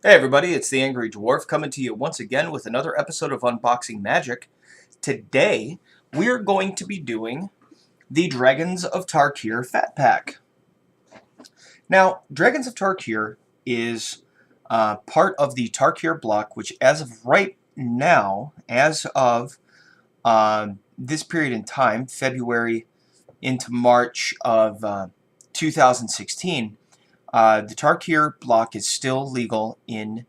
Hey everybody, it's the Angry Dwarf coming to you once again with another episode of Unboxing Magic. Today, we're going to be doing the Dragons of Tarkir Fat Pack. Now, Dragons of Tarkir is part of the Tarkir block, which as of right now, as of this period in time, February into March of 2016, the Tarkir block is still legal in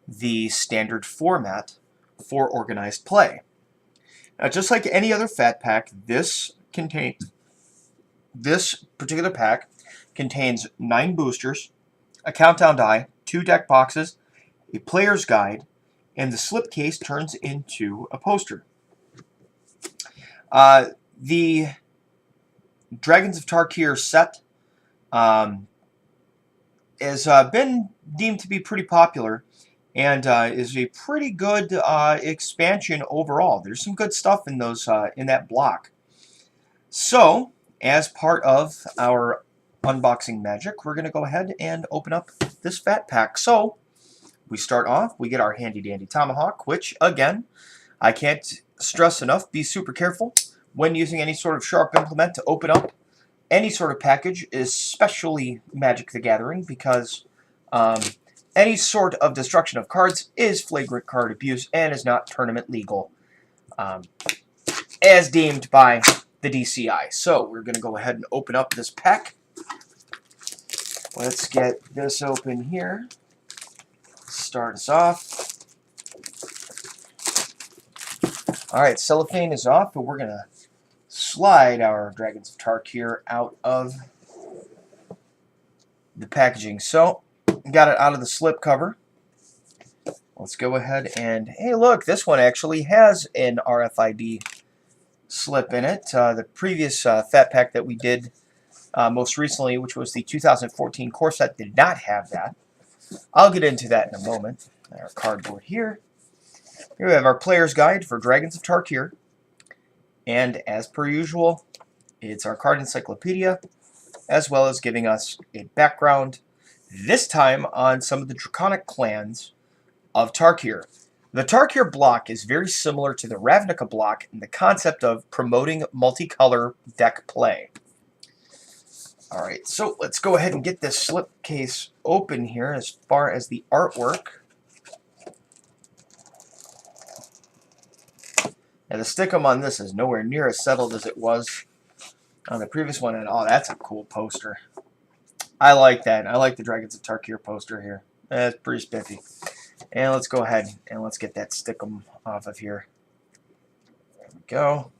the standard format for organized play. Now, just like any other fat pack, this particular pack contains 9 boosters, a countdown die, 2 deck boxes, a player's guide, and the slipcase turns into a poster. The Dragons of Tarkir set has been deemed to be pretty popular and is a pretty good expansion overall. There's some good stuff in those in that block. So, as part of our unboxing magic, we're going to go ahead and open up this fat pack. So, we start off, we get our handy dandy tomahawk, which again, I can't stress enough, be super careful when using any sort of sharp implement to open up any sort of package, especially Magic the Gathering, because any sort of destruction of cards is flagrant card abuse and is not tournament legal, as deemed by the DCI. So we're going to go ahead and open up this pack. Let's get this open here. Start us off. Alright, cellophane is off, and we're going to slide our Dragons of Tarkir out of the packaging. So, got it out of the slip cover. Let's go ahead and, hey look, this one actually has an RFID slip in it. The previous fat pack that we did most recently, which was the 2014 core set, did not have that. I'll get into that in a moment. Our cardboard here. Here we have our player's guide for Dragons of Tarkir. And as per usual, it's our card encyclopedia, as well as giving us a background, this time on some of the draconic clans of Tarkir. The Tarkir block is very similar to the Ravnica block in the concept of promoting multicolor deck play. Alright, so let's go ahead and get this slipcase open here as far as the artwork. Now the stickum on this is nowhere near as settled as it was on the previous one, and oh, that's a cool poster. I like that. I like the Dragons of Tarkir poster here. That's pretty spiffy. And let's go ahead and let's get that stickum off of here. There we go.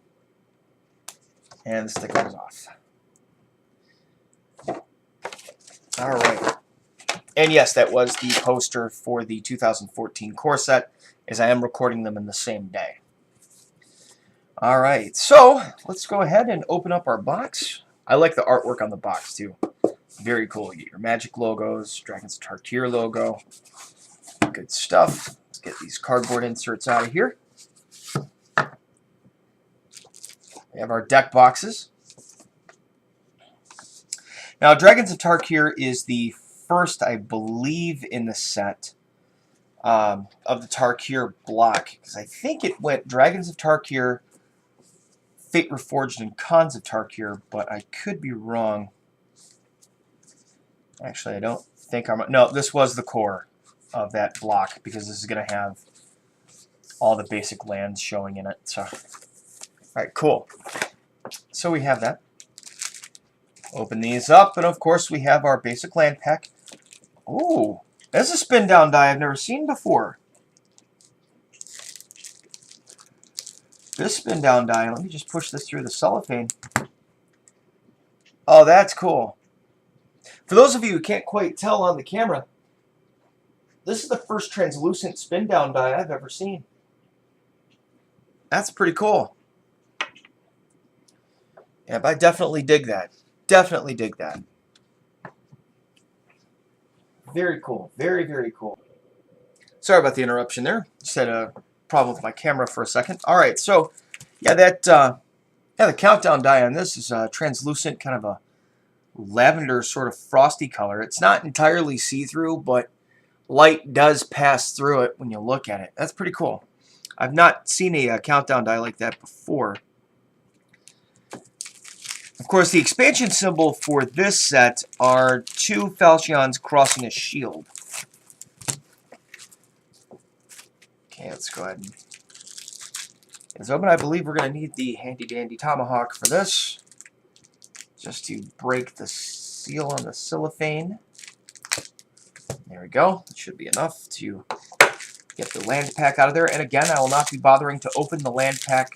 And the stickum is off. Alright. And yes, that was the poster for the 2014 core set, as I am recording them in the same day. Alright, so let's go ahead and open up our box. I like the artwork on the box too. Very cool. You get your Magic logos, Dragons of Tarkir logo. Good stuff. Let's get these cardboard inserts out of here. We have our deck boxes. Now, Dragons of Tarkir is the first, I believe, in the set of the Tarkir block, because I think it went Dragons of Tarkir, Fate Reforged, and Khans of Tarkir, but I could be wrong. Actually, I don't think I'm... No, this was the core of that block, because this is going to have all the basic lands showing in it. So, alright, cool. So we have that. Open these up, and of course we have our basic land pack. Ooh, there's a spin down die I've never seen before. This spin down die, let me just push this through the cellophane. Oh, that's cool. For those of you who can't quite tell on the camera, this is the first translucent spin down die I've ever seen. That's pretty cool. Yeah, but I definitely dig that. Definitely dig that. Very cool. Very, very cool. Sorry about the interruption there. Just had a problem with my camera for a second. Alright, so, yeah, the countdown die on this is translucent, kind of a lavender sort of frosty color. It's not entirely see-through, but light does pass through it when you look at it. That's pretty cool. I've not seen a countdown die like that before. Of course, the expansion symbol for this set are two falchions crossing a shield. Okay, let's go ahead and get this open. I believe we're going to need the handy-dandy tomahawk for this, just to break the seal on the cellophane. There we go. That should be enough to get the land pack out of there. And again, I will not be bothering to open the land pack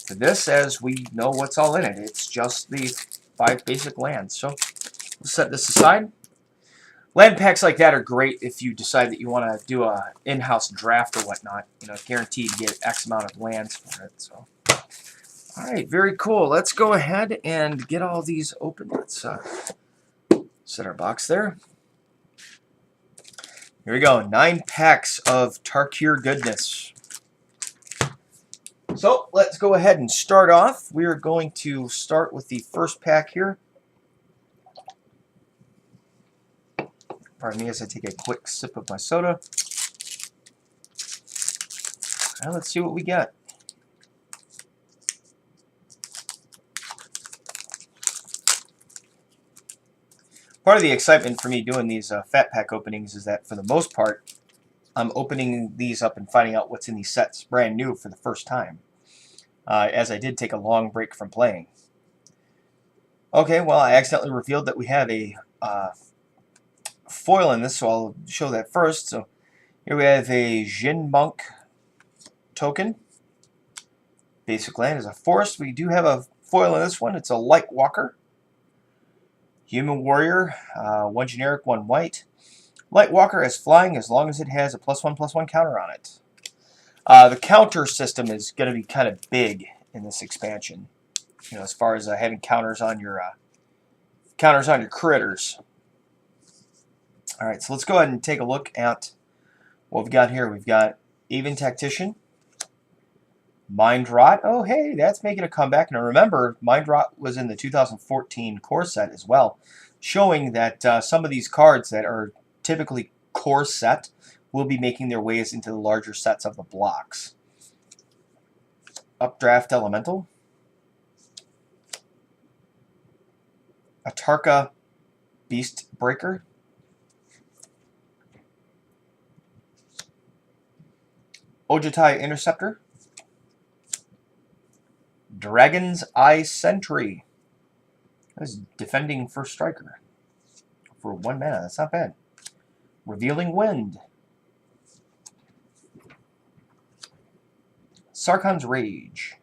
for this, as we know what's all in it. It's just the 5 basic lands. So we'll set this aside. Land packs like that are great if you decide that you want to do a in-house draft or whatnot. You know, guaranteed to get X amount of lands for it. So, all right, very cool. Let's go ahead and get all these open. Let's set our box there. Here we go. 9 packs of Tarkir goodness. So let's go ahead and start off. We are going to start with the first pack here. Pardon me as I take a quick sip of my soda. Now let's see what we got. Part of the excitement for me doing these fat pack openings is that for the most part, I'm opening these up and finding out what's in these sets brand new for the first time, as I did take a long break from playing. Okay, well, I accidentally revealed that we have a foil in this, so I'll show that first. So here we have a Jin Monk token. Basic land is a forest. We do have a foil in this one. It's a Light Walker. Human Warrior, 1 generic, 1 white. Light Walker has flying as long as it has a +1/+1 counter on it. The counter system is going to be kind of big in this expansion. You know, as far as having counters on your critters. All right, so let's go ahead and take a look at what we've got here. We've got Even Tactician, Mind Rot. Oh, hey, that's making a comeback. Now remember, Mind Rot was in the 2014 core set as well, showing that some of these cards that are typically core set will be making their ways into the larger sets of the blocks. Updraft Elemental, Atarka Beast Breaker, Ojutai Interceptor, Dragon's Eye Sentry. That's defending first striker for 1 mana. That's not bad. Revealing Wind, Sarkhan's Rage,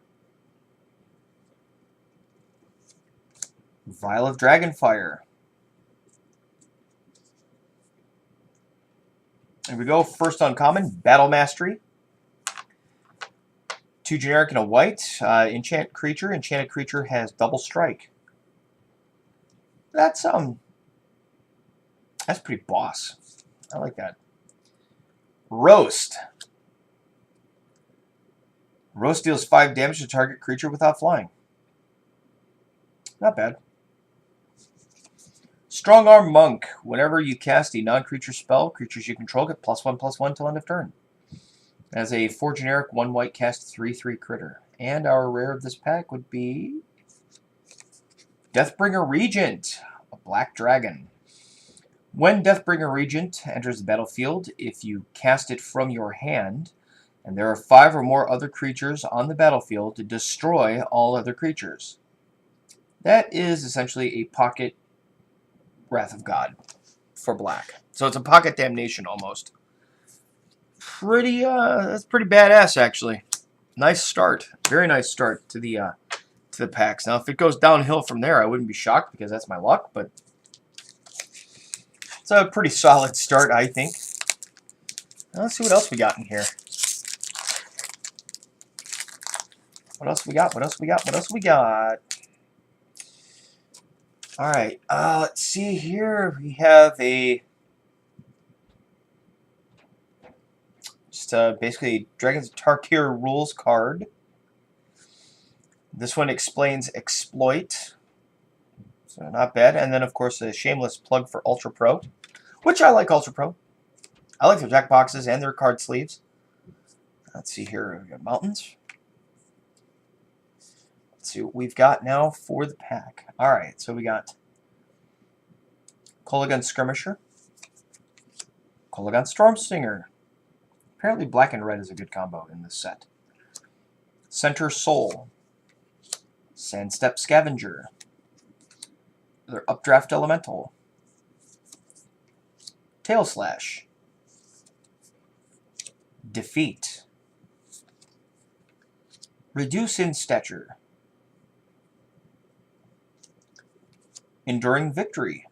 Vial of Dragonfire. Here we go. First uncommon, Battle Mastery. 2 generic and a white. Enchanted creature has double strike. That's pretty boss. I like that. Roast. Roast deals 5 damage to target creature without flying. Not bad. Strong Arm Monk. Whenever you cast a non-creature spell, creatures you control get +1/+1 till end of turn. As a 4 generic, 1 white cast 3/3 critter. And our rare of this pack would be Deathbringer Regent, a black dragon. When Deathbringer Regent enters the battlefield, if you cast it from your hand, and there are 5 or more other creatures on the battlefield, to destroy all other creatures. That is essentially a pocket Wrath of God for black. So it's a pocket damnation almost. That's pretty badass actually. Nice start. Very nice start to the packs. Now if it goes downhill from there, I wouldn't be shocked because that's my luck, but it's a pretty solid start, I think. Now, let's see what else we got in here. What else we got? What else we got? What else we got? All right. Let's see here. We have a basically Dragons of Tarkir rules card. This one explains exploit, so not bad. And then of course a shameless plug for Ultra Pro, which I like Ultra Pro. I like their deck boxes and their card sleeves. Let's see here. We got mountains. Let's see what we've got now for the pack. Alright, so we got Kolaghan Skirmisher, Kolaghan Stormstinger. Apparently black and red is a good combo in this set. Center Soul, Sandstep Scavenger, their Updraft Elemental, Tail Slash, Defeat, Reduce in Stature, Enduring Victory,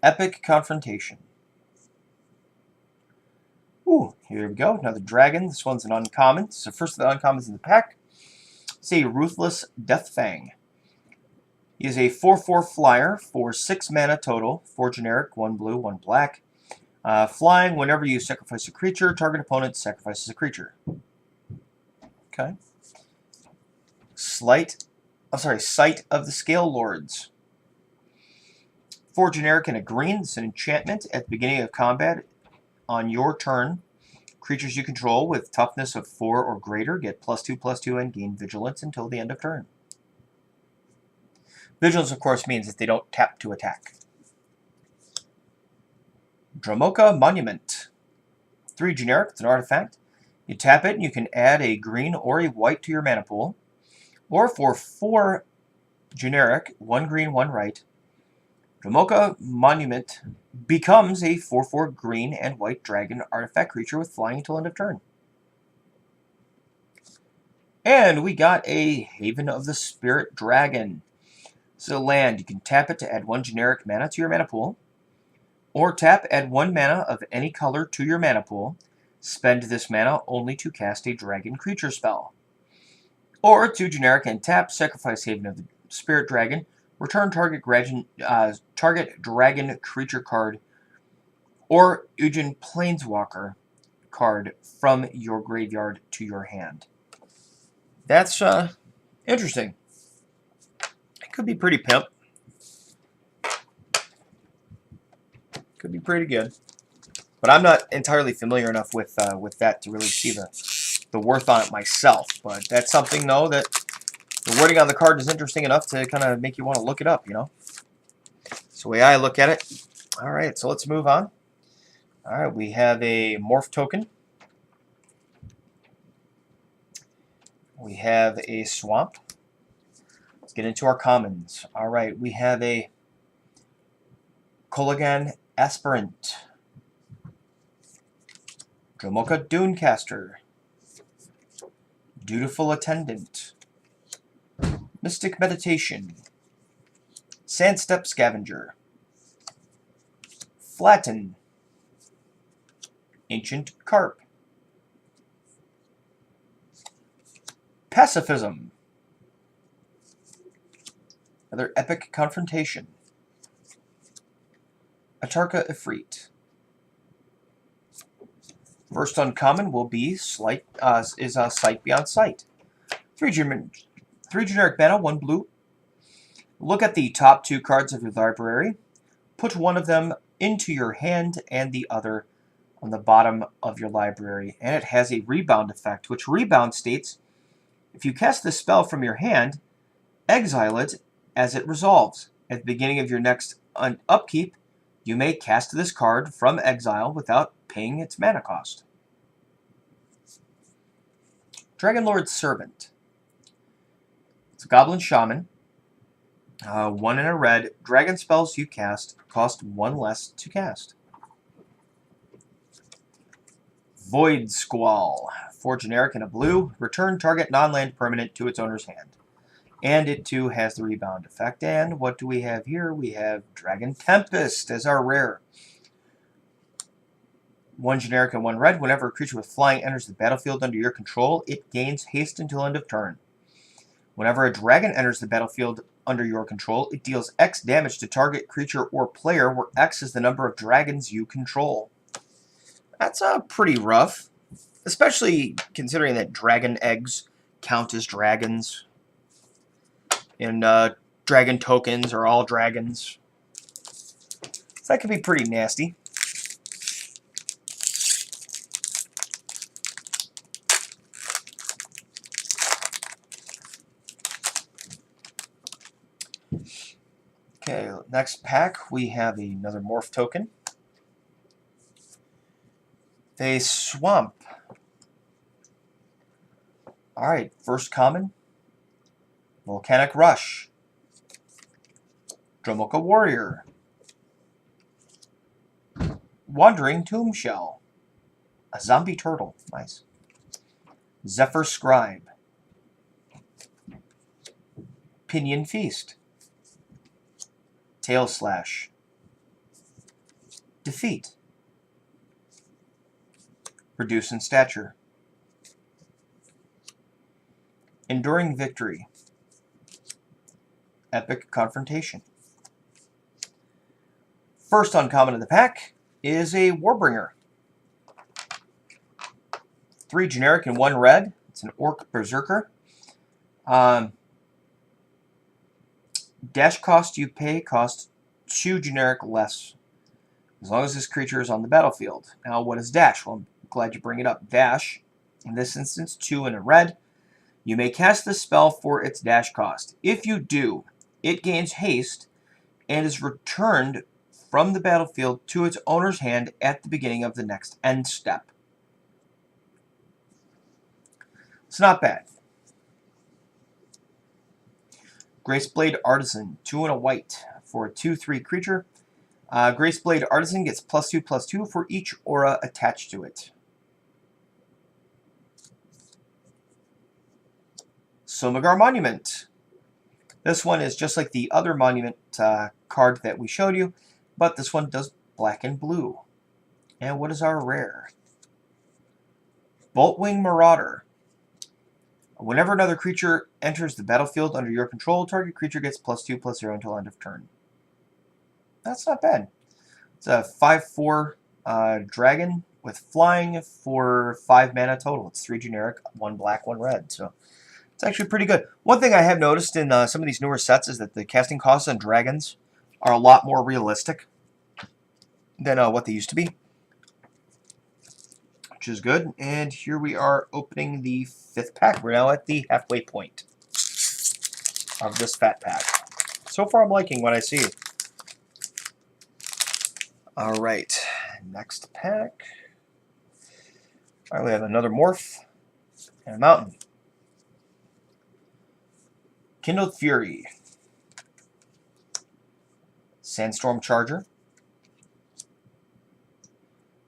Epic Confrontation. Ooh, here we go. Another dragon. This one's an uncommon. It's the first of the uncommons in the pack. It's a Ruthless Deathfang. He is a 4/4 flyer for 6 mana total. 4 generic, 1 blue, 1 black. Flying, whenever you sacrifice a creature, target opponent sacrifices a creature. Okay. Sight of the Scale Lords. 4 generic and a green. It's an enchantment. At the beginning of combat, on your turn, creatures you control with toughness of 4 or greater get +2/+2 and gain vigilance until the end of turn. Vigilance, of course, means that they don't tap to attack. Dromoka Monument. 3 generic, it's an artifact. You tap it and you can add a green or a white to your mana pool. Or for 4 generic, 1 green, 1 white, Dromoka Monument becomes a 4/4 green and white dragon artifact creature with flying until end of turn. And we got a Haven of the Spirit Dragon. This is a land. You can tap it to add 1 generic mana to your mana pool. Or tap, add 1 mana of any color to your mana pool. Spend this mana only to cast a dragon creature spell. Or 2 generic and tap, sacrifice Haven of the Spirit Dragon. Return target dragon creature card or Ujin Planeswalker card from your graveyard to your hand. That's interesting. It could be pretty pimp. Could be pretty good. But I'm not entirely familiar enough with that to really see the worth on it myself. But that's something, though, that the wording on the card is interesting enough to kind of make you want to look it up, you know? That's the way I look at it. All right, so let's move on. All right, we have a Morph token. We have a Swamp. Let's get into our commons. All right, we have a Kolaghan Aspirant, Dromoka Dunecaster, Dutiful Attendant, Mystic Meditation, Sandstep Scavenger, Flatten, Ancient Carp, Pacifism, another Epic Confrontation, Atarka Ifrit. First uncommon will be Sight Beyond Sight. 3 generic mana, 1 blue. Look at the top 2 cards of your library. Put one of them into your hand and the other on the bottom of your library. And it has a rebound effect, which rebound states, if you cast this spell from your hand, exile it as it resolves. At the beginning of your next upkeep, you may cast this card from exile without paying its mana cost. Dragonlord's Servant. It's a Goblin Shaman. 1 and a red. Dragon spells you cast cost 1 less to cast. Void Squall. 4 generic and a blue. Return target non-land permanent to its owner's hand. And it too has the rebound effect. And what do we have here? We have Dragon Tempest as our rare. 1 generic and 1 red. Whenever a creature with flying enters the battlefield under your control, it gains haste until end of turn. Whenever a dragon enters the battlefield under your control, it deals X damage to target creature or player, where X is the number of dragons you control. That's pretty rough, especially considering that dragon eggs count as dragons. And dragon tokens are all dragons. So that could be pretty nasty. Okay, next pack we have another morph token. A swamp. Alright, first common. Volcanic Rush. Dromoka Warrior. Wandering Tomb Shell. A zombie turtle. Nice. Zephyr Scribe. Pinion Feast. Tail Slash. Defeat. Reduce in stature. Enduring Victory. Epic Confrontation. First uncommon of the pack is a Warbringer. 3 generic and 1 red. It's an Orc Berserker. Dash cost you pay cost 2 generic less, as long as this creature is on the battlefield. Now, what is dash? Well, I'm glad you bring it up. Dash, in this instance, 2 and a red. You may cast this spell for its dash cost. If you do, it gains haste and is returned from the battlefield to its owner's hand at the beginning of the next end step. It's not bad. Graceblade Artisan, 2 and a white for a 2/3 creature. Graceblade Artisan gets +2/+2 for each aura attached to it. Silmagar Monument. This one is just like the other Monument card that we showed you, but this one does black and blue. And what is our rare? Boltwing Marauder. Whenever another creature enters the battlefield under your control, target creature gets +2/+0 until end of turn. That's not bad. It's a 5/4 dragon with flying for 5 mana total. It's 3 generic, 1 black, 1 red. So it's actually pretty good. One thing I have noticed in some of these newer sets is that the casting costs on dragons are a lot more realistic than what they used to be, which is good. And here we are opening the 5th pack. We're now at the halfway point of this fat pack. So far, I'm liking what I see. All right, next pack. All right, we have another morph and a mountain. Kindled Fury. Sandstorm Charger.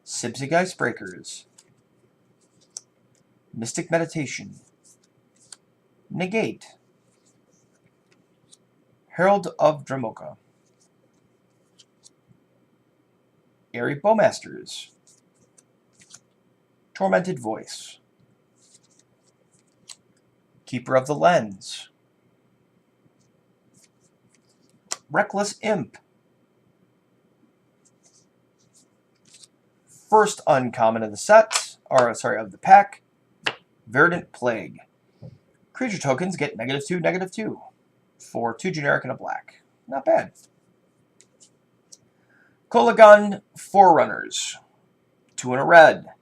Sibzig Icebreakers. Mystic Meditation. Negate. Herald of Dromoka. Airy Bowmasters. Tormented Voice. Keeper of the Lens. Reckless Imp. First uncommon of the set, or sorry, of the pack, Verdant Plague. Creature tokens get -2, -2 for 2 generic and a black. Not bad. Kolagon Forerunners, 2 and a red.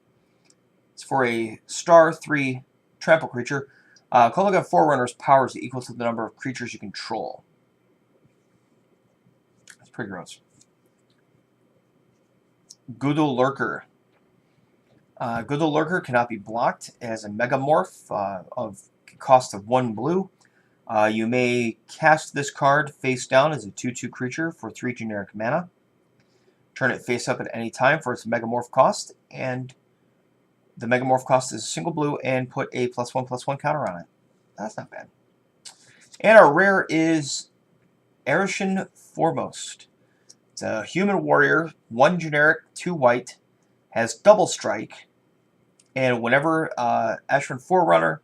It's for a star 3 trample creature. Kolagon Forerunners' power is equal to the number of creatures you control. That's pretty gross. Goodle Lurker. Goodle Lurker cannot be blocked. It has a Megamorph of cost of 1 blue. You may cast this card face down as a 2/2 creature for 3 generic mana. Turn it face up at any time for its Megamorph cost, and the Megamorph cost is a single blue, and put a +1/+1 counter on it. That's not bad. And our rare is Arishan Foremost. It's a human warrior, 1 generic, 2 white, has double strike, and whenever Arishan Forerunner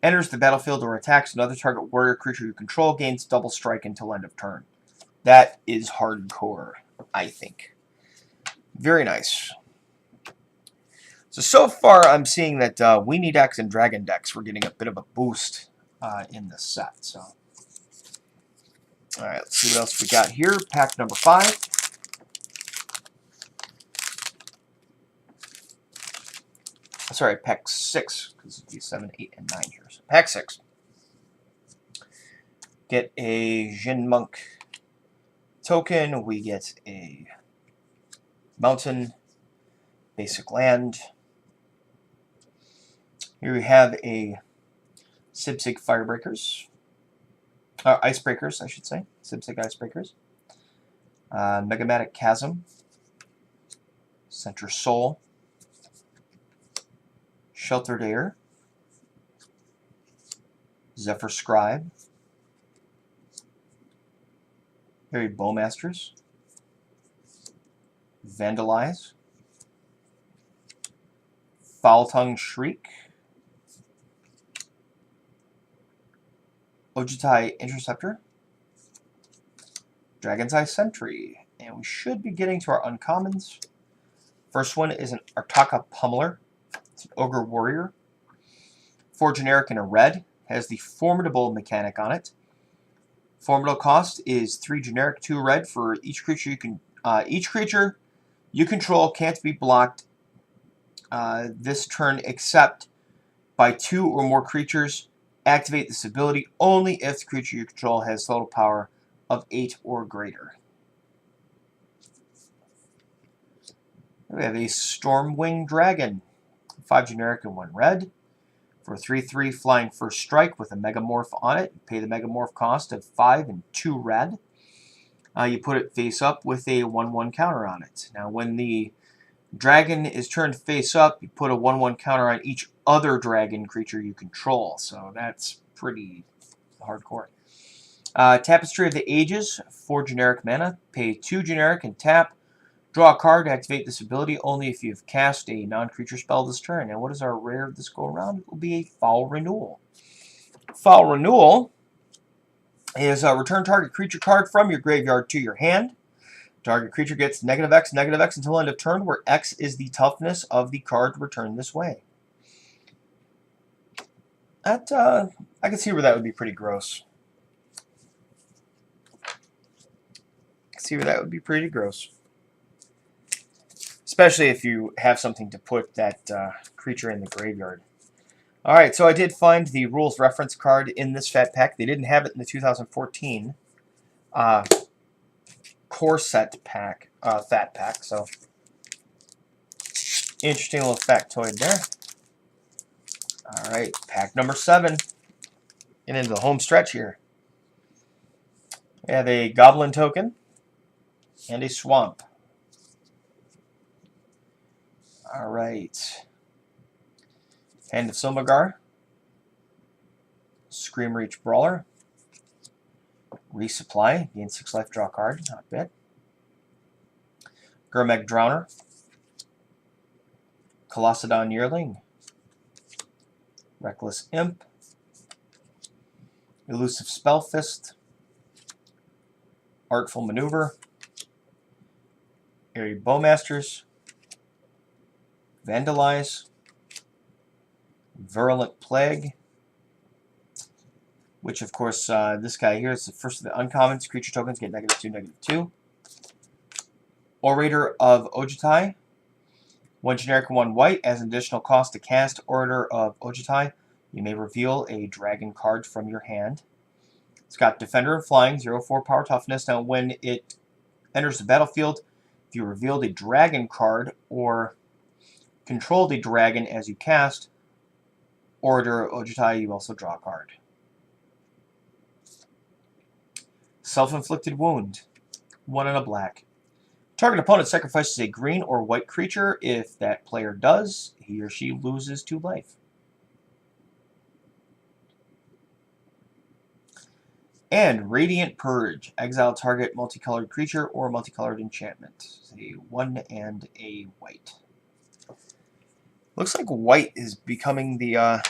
enters the battlefield or attacks another target warrior creature you control, gains double strike until end of turn. That is hardcore, I think. Very nice. So far I'm seeing that Weenie decks and Dragon decks were getting a bit of a boost in this set. So, all right, let's see what else we got here. Pack number 5. Sorry, pack 6, because it'd be 7, 8, and 9 here. So pack 6. Get a Jin Monk token, we get a mountain, basic land. Here we have a Sibsig Firebreakers, Icebreakers, I should say. Sibsig Icebreakers. Megamatic Chasm, Center Soul, Sheltered Air, Zephyr Scribe, Harry Bowmasters, Vandalize, Foul Tongue Shriek, Ojutai Interceptor, Dragon's Eye Sentry, and we should be getting to our uncommons. First one is an Artaka Pummeler. It's an Ogre Warrior. 4 generic and a red. Has the Formidable mechanic on it. Formidable cost is 3 generic, 2 red for each creature you can. Each creature you control can't be blocked this turn except by 2 or more creatures. Activate this ability only if the creature you control has total power of 8 or greater. We have a Stormwing Dragon, 5 generic and 1 red. For a 3/3 flying first strike with a Megamorph on it, you pay the Megamorph cost of 5 and 2 red. You put it face up with a 1/1 counter on it. Now when the dragon is turned face up, you put a 1/1 counter on each other dragon creature you control. So that's pretty hardcore. Tapestry of the Ages, 4 generic mana. Pay 2 generic and tap. Draw a card to activate this ability only if you've cast a non-creature spell this turn. And what is our rare this go around? It will be a Foul Renewal. Foul Renewal is return target creature card from your graveyard to your hand. Target creature gets -X until end of turn, where X is the toughness of the card returned this way. That I can see where that would be pretty gross. Especially if you have something to put that creature in the graveyard. Alright, so I did find the rules reference card in this Fat Pack. They didn't have it in the 2014 core set pack, Fat Pack, so interesting little factoid there. Alright, pack number 7. Getting into the home stretch here. We have a Goblin token and a Swamp. Alright. Hand of Silmagar. Scream Reach Brawler. Resupply. Gain 6 life, draw a card. Not bad. Gurmag Drowner. Colossadon Yearling. Reckless Imp. Elusive Spellfist. Artful Maneuver. Airy Bowmasters. Vandalize, Virulent Plague, which of course this guy here is the first of the uncommons. Creature tokens get -2, -2. Orator of Ojutai, 1 generic and 1 white. As an additional cost to cast Orator of Ojutai, you may reveal a dragon card from your hand. It's got Defender and Flying, 0/4 power toughness. Now when it enters the battlefield, if you revealed a dragon card or control the dragon as you cast Orator of Ojutai, you also draw a card. Self-inflicted wound, 1 and a black. Target opponent sacrifices a green or white creature. If that player does, he or she loses 2 life. And Radiant Purge, exile target multicolored creature or multicolored enchantment. A 1 and a white. Looks like white is becoming the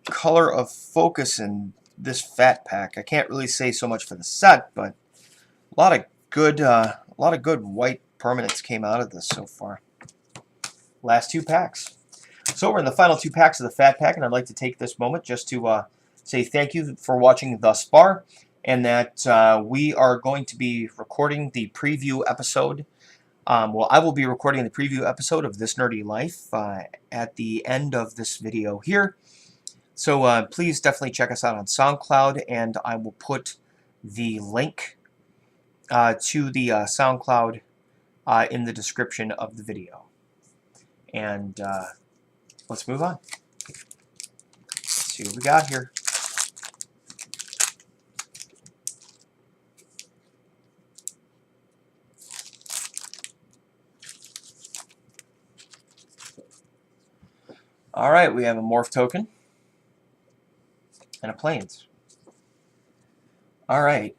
color of focus in this Fat Pack. I can't really say so much for the set, but a lot of good white permanents came out of this so far. Last 2 packs. So we're in the final 2 packs of the Fat Pack, and I'd like to take this moment just to say thank you for watching thus far, and that we are going to be recording the preview episode. Well, I will be recording the preview episode of This Nerdy Life at the end of this video here. So please definitely check us out on SoundCloud, and I will put the link to the SoundCloud in the description of the video. And let's move on. Let's see what we got here. All right, we have a morph token and a plains. All right,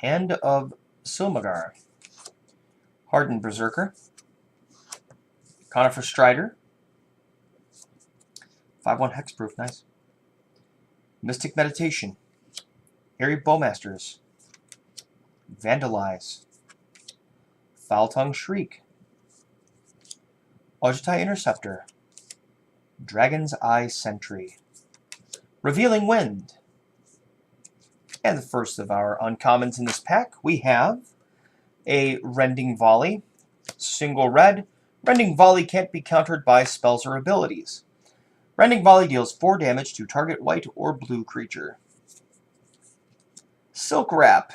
Hand of Silmagar, Hardened Berserker, Conifer Strider, 5/1 hexproof, nice. Mystic Meditation, Airy Bowmasters, Vandalize, Foul Tongue Shriek, Ojutai Interceptor, Dragon's Eye Sentry, Revealing Wind. And the first of our uncommons in this pack, we have a Rending Volley, single red. Rending Volley can't be countered by spells or abilities. Rending Volley deals 4 damage to target white or blue creature. Silk Wrap,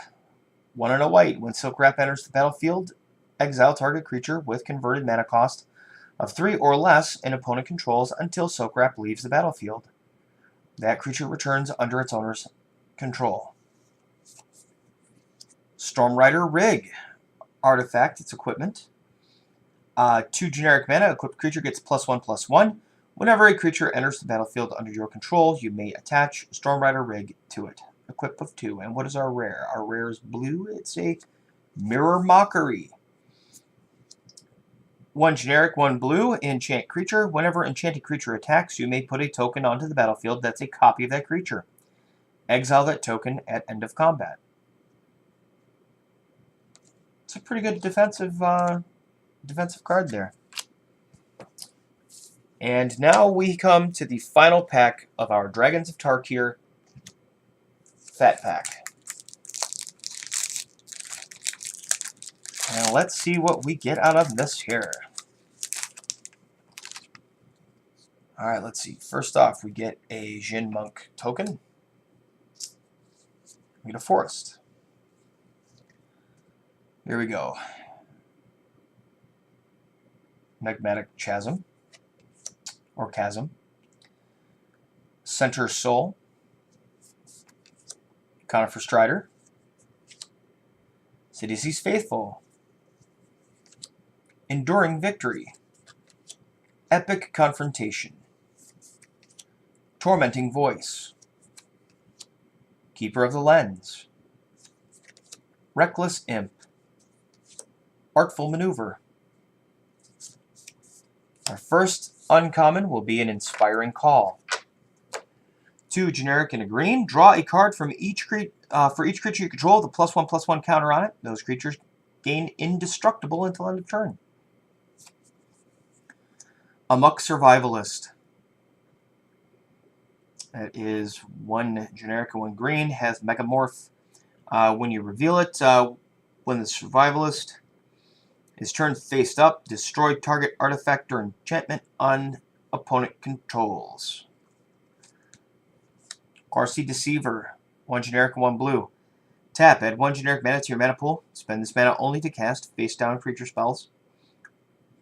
1 and a white. When Silk Wrap enters the battlefield, exile target creature with converted mana cost of 3 or less an opponent controls until Silk Wrap leaves the battlefield. That creature returns under its owner's control. Stormrider Rig, artifact, its equipment. 2 generic mana, equipped creature gets +1/+1. Whenever a creature enters the battlefield under your control, you may attach Stormrider Rig to it. Equip of 2. And what is our rare? Our rare is blue. It's a Mirror Mockery. 1 generic, 1 blue, enchant creature. Whenever enchanted creature attacks, you may put a token onto the battlefield that's a copy of that creature. Exile that token at end of combat. It's a pretty good defensive card there. And now we come to the final pack of our Dragons of Tarkir Fat Pack. And let's see what we get out of this here. Alright, let's see. First off, we get a Jin Monk token. We get a Forest. Here we go. Magmatic Chasm. Or Chasm. Center Soul. Conifer Strider. Sidisi's Faithful. Enduring Victory. Epic Confrontation. Tormenting Voice. Keeper of the Lens. Reckless Imp. Artful Maneuver. Our first uncommon will be an Inspiring Call. 2 generic and a green. Draw a card from each for each creature you control with a +1/+1 counter on it. Those creatures gain indestructible until end of turn. Amok Survivalist. That is 1 generic and 1 green. Has Megamorph. When you reveal it, when the Survivalist is turned faced up, destroy target artifact or enchantment on opponent controls. Carsey Deceiver, 1 generic and 1 blue. Tap, add 1 generic mana to your mana pool. Spend this mana only to cast face down creature spells.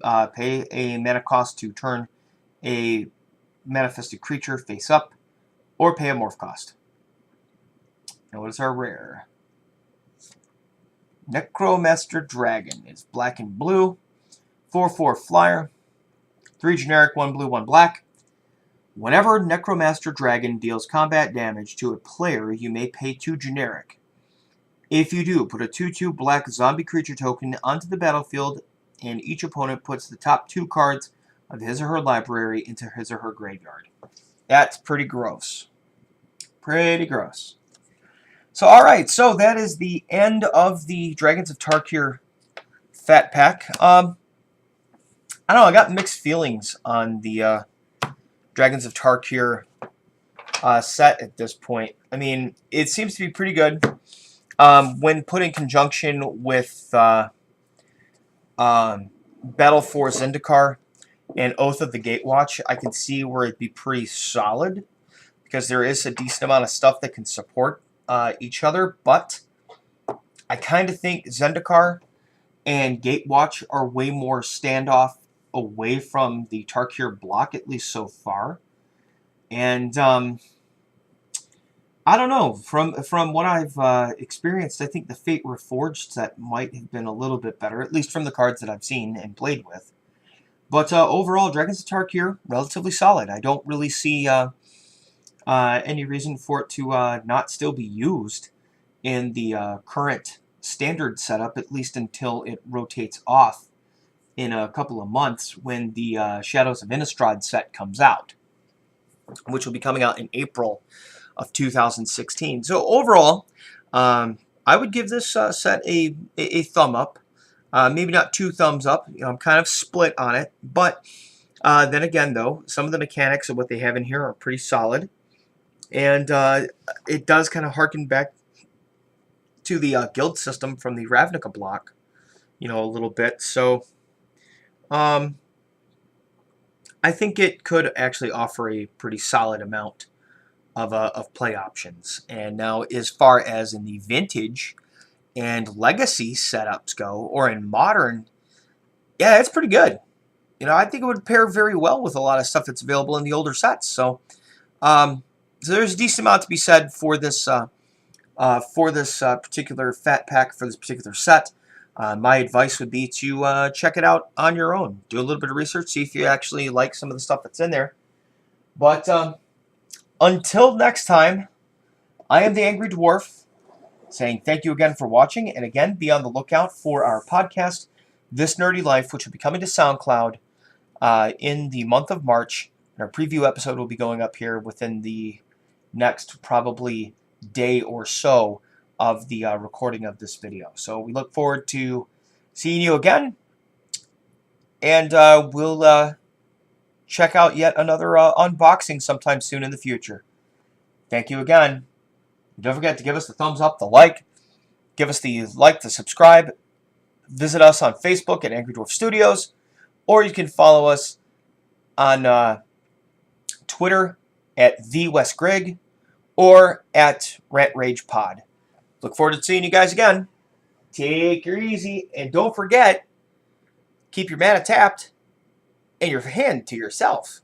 Pay a mana cost to turn a manifested creature face up, or pay a morph cost. And what is our rare? Necromaster Dragon is black and blue. 4/4 flyer. 3 generic, 1 blue, 1 black. Whenever Necromaster Dragon deals combat damage to a player, you may pay 2 generic. If you do, put a 2/2 black zombie creature token onto the battlefield, and each opponent puts the top 2 cards of his or her library into his or her graveyard. That's pretty gross. Pretty gross. So, alright, so that is the end of the Dragons of Tarkir Fat Pack. I don't know, I got mixed feelings on the Dragons of Tarkir set at this point. I mean, it seems to be pretty good. When put in conjunction with Battle for Zendikar and Oath of the Gatewatch, I can see where it'd be pretty solid, because there is a decent amount of stuff that can support each other, but I kind of think Zendikar and Gatewatch are way more standoff away from the Tarkir block, at least so far. And I don't know. From what I've experienced, I think the Fate Reforged set might have been a little bit better, at least from the cards that I've seen and played with. But overall, Dragons of Tarkir, relatively solid. I don't really see any reason for it to not still be used in the current standard setup, at least until it rotates off in a couple of months when the Shadows of Innistrad set comes out, which will be coming out in April of 2016. So overall, I would give this set a thumb up. Maybe not 2 thumbs up. You know, I'm kind of split on it. But then again, though, some of the mechanics of what they have in here are pretty solid. And it does kind of harken back to the guild system from the Ravnica block, you know, a little bit. So I think it could actually offer a pretty solid amount of play options. And now, as far as in the vintage and legacy setups go, or in modern, yeah, it's pretty good. You know, I think it would pair very well with a lot of stuff that's available in the older sets. So, so there's a decent amount to be said for this particular fat pack for this particular set. My advice would be to check it out on your own. Do a little bit of research, see if you actually like some of the stuff that's in there. But until next time, I am the Angry Dwarf, saying thank you again for watching, and again, be on the lookout for our podcast, This Nerdy Life, which will be coming to SoundCloud in the month of March. And our preview episode will be going up here within the next probably day or so of the recording of this video. So we look forward to seeing you again, and we'll check out yet another unboxing sometime soon in the future. Thank you again. Don't forget to give us the thumbs up, the like, give us the like, the subscribe. Visit us on Facebook at Angry Dwarf Studios, or you can follow us on Twitter at TheWesGrig or at RantRagePod. Look forward to seeing you guys again. Take her easy, and don't forget, keep your mana tapped and your hand to yourself.